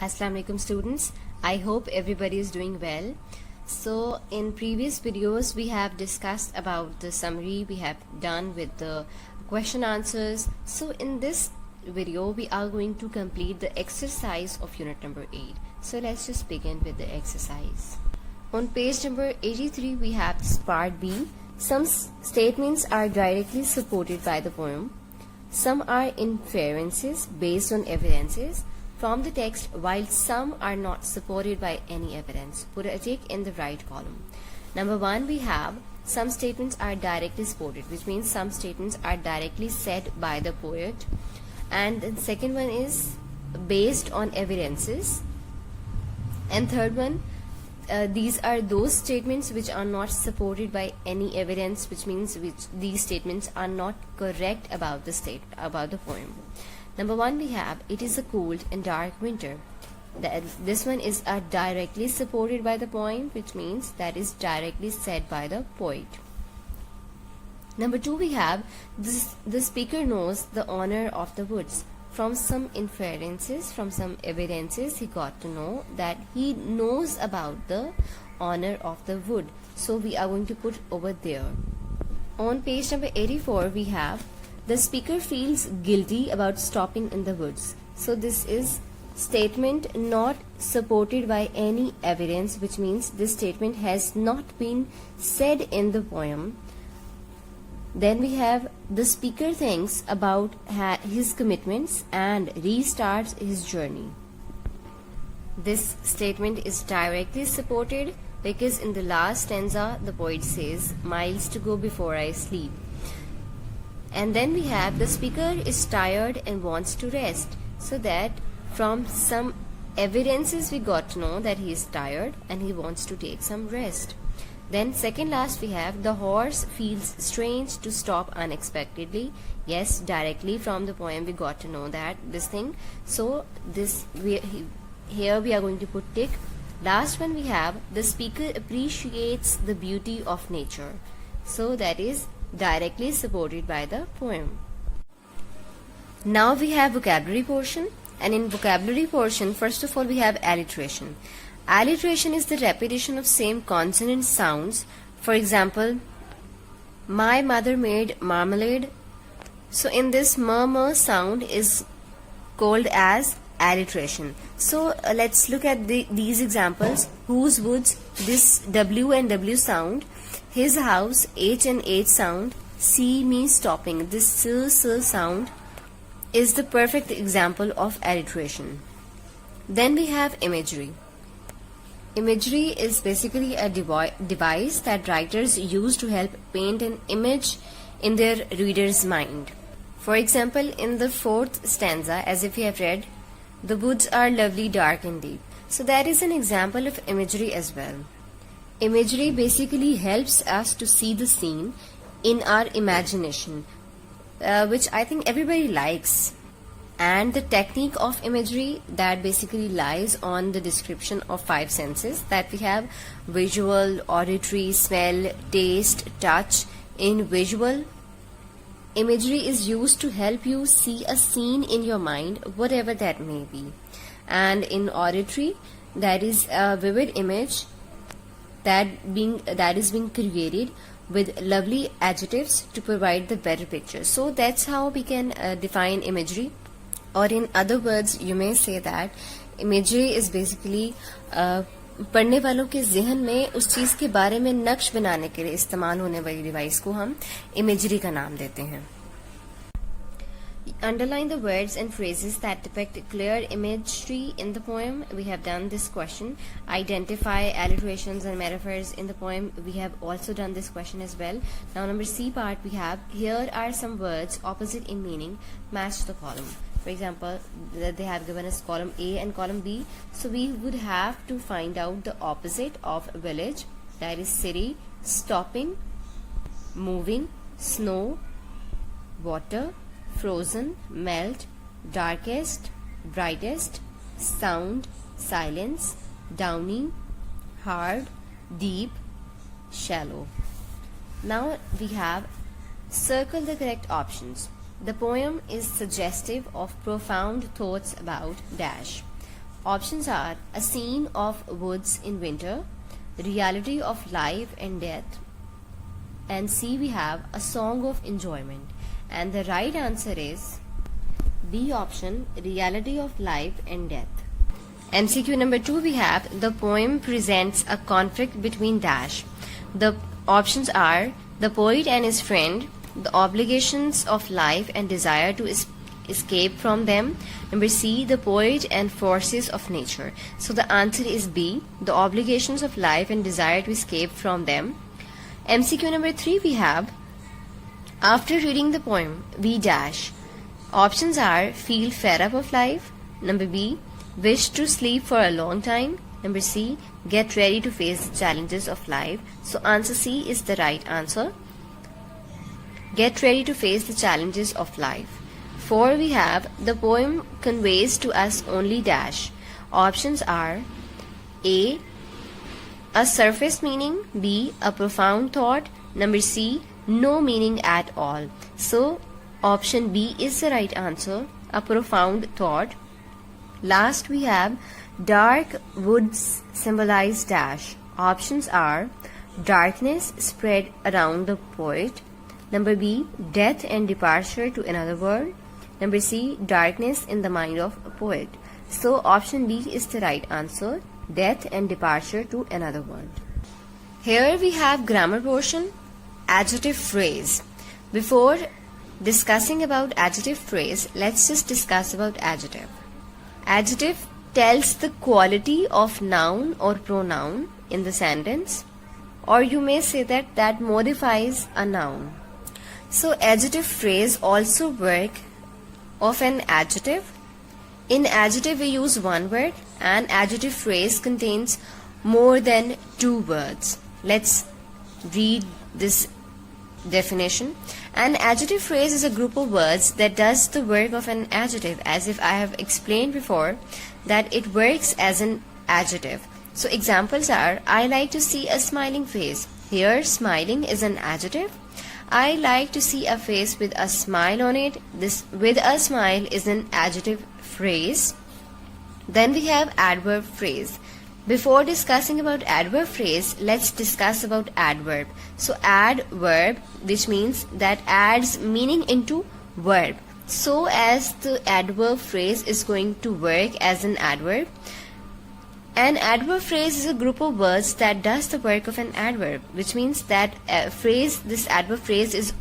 Assalamu alaikum students. I hope everybody is doing well. So in previous videos we have discussed about the summary we have done with the question answers. So in this video we are going to complete the exercise of unit number 8. So let's just begin with the exercise. On page number 83 we have this part B. Some statements are directly supported by the poem. Some are inferences based on evidences from the text, while some are not supported by any evidence. Put a tick in the right column. Number 1, we have some statements are directly supported, which means some statements are directly said by the poet. And the second one is based on evidences. And third one, these are those statements which are not supported by any evidence, which means these statements are not correct about the poem. Number 1, we have it is a cold and dark winter. This one is directly supported by the poem, which means that is directly said by the poet. Number 2, we have the speaker knows the owner of the woods. From some inferences, from some evidences, he got to know that he knows about the owner of the wood. So we are going to put over there. On page number 84, we have the speaker feels guilty about stopping in the woods. So this is statement not supported by any evidence, which means this statement has not been said in the poem. Then we have the speaker thinks about his commitments and restarts his journey. This statement is directly supported because in the last stanza the poet says, "Miles to go before I sleep." And then we have the speaker is tired and wants to rest. So that from some evidences we got to know that he is tired and he wants to take some rest. Then second last we have the horse feels strange to stop unexpectedly. Yes, directly from the poem we got to know that this thing. So here we are going to put tick. Last one we have the speaker appreciates the beauty of nature. So that is directly supported by the poem. Now we have vocabulary portion, and in vocabulary portion first of all we have alliteration. Alliteration is the repetition of same consonant sounds. For example, my mother made marmalade. So in this murmur sound is called as alliteration. So let's look at these examples. Whose woods, this W and W sound. His house, H and H sound. C means stopping. This S sound is the perfect example of alliteration. Then we have imagery. Imagery is basically a device that writers use to help paint an image in their reader's mind. For example, in the 4th stanza, as if you have read, the woods are lovely, dark and deep. So that is an example of imagery as well. Imagery basically helps us to see the scene in our imagination, which I think everybody likes. And the technique of imagery that basically lies on the description of 5 senses that we have: visual, auditory, smell, taste, touch. In visual, imagery is used to help you see a scene in your mind, whatever that may be. And in auditory, that is a vivid image that is being created with lovely adjectives to provide the better picture. So that's how we can define imagery. Or in other words, you may say that imagery is basically पढ़ने वालों के ज़हन में उस चीज़ के बारे में नक्श बनाने के लिए इस्तेमाल होने वाली डिवाइस को हम इमेजरी का नाम देते हैं. Underline the words and phrases that depict clear imagery in the poem. We have done this question. Identify alliterations and metaphors in the poem. We have also done this question as well. Now number C part we have, here are some words opposite in meaning, match the column. For example, they have given us column A and column B. So we would have to find out the opposite of village, that is city, stopping, moving, snow, water, frozen, melt, darkest, brightest, sound, silence, downy, hard, deep, shallow. Now we have circle the correct options. The poem is suggestive of profound thoughts about dash. Options are a scene of woods in winter, the reality of life and death, and C, we have a song of enjoyment. And the right answer is B option, reality of life and death. MCQ number 2, we have the poem presents a conflict between dash. The options are the poet and his friend, the obligations of life and desire to escape from them. Number C, the poet and forces of nature. So the answer is B, the obligations of life and desire to escape from them. MCQ number 3, we have after reading the poem we dash. Options are feel fed up of life. Number B, wish to sleep for a long time. Number C, get ready to face the challenges of life. So answer C is the right answer. Get ready to face the challenges of life. 4, we have the poem conveys to us only dash. Options are A, a surface meaning, B, a profound thought, number C, no meaning at all. So option B is the right answer, a profound thought. Last, we have dark woods symbolize dash. Options are darkness spread around the poet, number B, death and departure to another world, number C, darkness in the mind of a poet. So option B is the right answer, death and departure to another world. Here we have grammar portion, adjective phrase. Before discussing about adjective phrase, let's just discuss about adjective. Adjective tells the quality of noun or pronoun in the sentence, or you may say that modifies a noun. So adjective phrase also work of an adjective. In adjective we use one word, and adjective phrase contains more than 2 words. Let's read this definition. An adjective phrase is a group of words that does the work of an adjective, as if I have explained before that it works as an adjective. So examples are I like to see a smiling face. Here smiling is an adjective. I like to see a face with a smile on it. This with a smile is an adjective phrase. Then we have adverb phrase. Before discussing about adverb phrase, let's discuss about adverb. So adverb, which means that adds meaning into verb. So as the adverb phrase is going to work as an adverb. An adverb phrase is a group of words that does the work of an adverb, which means that this adverb phrase is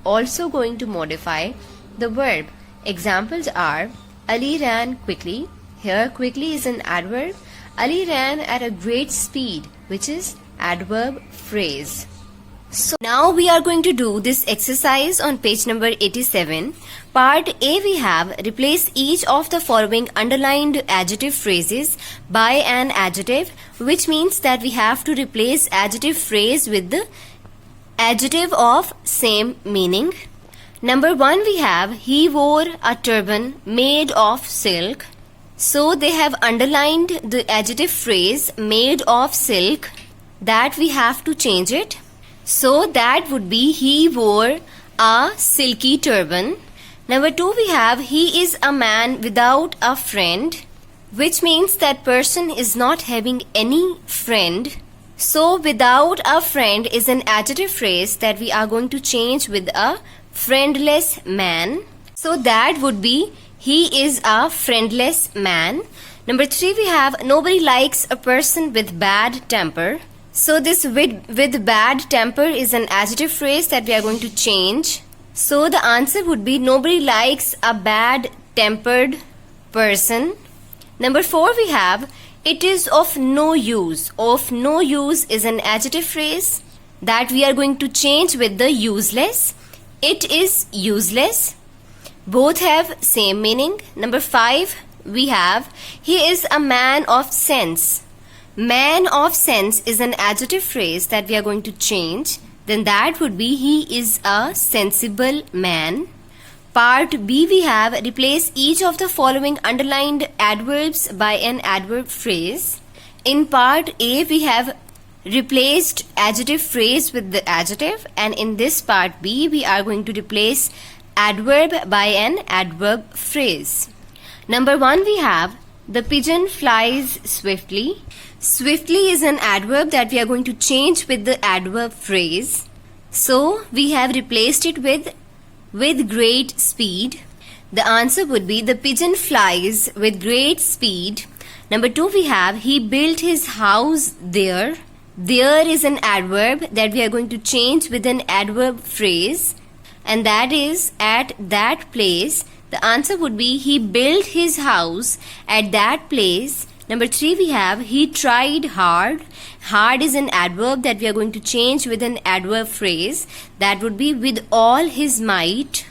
also going to modify the verb. Examples are Ali ran quickly. Here quickly is an adverb. Ali ran at a great speed, which is adverb phrase. So now we are going to do this exercise on page number 87. Part A, we have replace each of the following underlined adjective phrases by an adjective, which means that we have to replace adjective phrase with the adjective of same meaning. Number 1, we have he wore a turban made of silk. So they have underlined the adjective phrase made of silk, that we have to change it. So that would be he wore a silky turban. Number 2, we have he is a man without a friend, which means that person is not having any friend. So without a friend is an adjective phrase that we are going to change with a friendless man. So that would be he is a friendless man. Number 3, we have nobody likes a person with bad temper. So this with bad temper is an adjective phrase that we are going to change. So the answer would be nobody likes a bad tempered person. Number 4, we have it is of no use. Of no use is an adjective phrase that we are going to change with the useless. It is useless. Both have same meaning. Number 5, we have he is a man of sense. Man of sense is an adjective phrase that we are going to change. Then that would be he is a sensible man. Part B, we have replace each of the following underlined adverbs by an adverb phrase. In part A, we have replaced adjective phrase with the adjective, and in this part B, we are going to replace adverb by an adverb phrase. Number 1, we have The pigeon flies swiftly. Swiftly is an adverb that we are going to change with the adverb phrase. So we have replaced it with great speed. The answer would be the pigeon flies with great speed. Number 2 we have he built his house there. There is an adverb that we are going to change with an adverb phrase, and that is at that place. The answer would be he built his house at that place. Number 3 we have he tried hard. Hard is an adverb that we are going to change with an adverb phrase. That would be with all his might.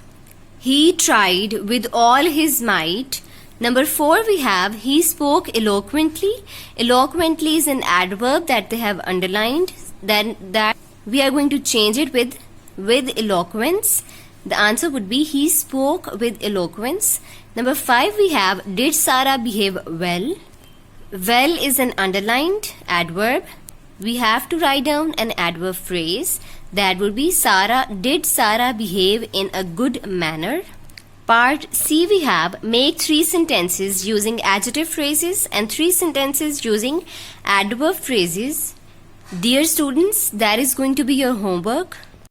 He tried with all his might. Number 4 we have he spoke eloquently. Eloquently is an adverb that they have underlined. Then that we are going to change it with eloquence. The answer would be he spoke with eloquence. Number 5 we have did Sarah behave well. Well is an underlined adverb. We have to write down an adverb phrase. That would be did Sarah behave in a good manner. Part C we have make 3 sentences using adjective phrases and 3 sentences using adverb phrases. Dear students, that is going to be your homework.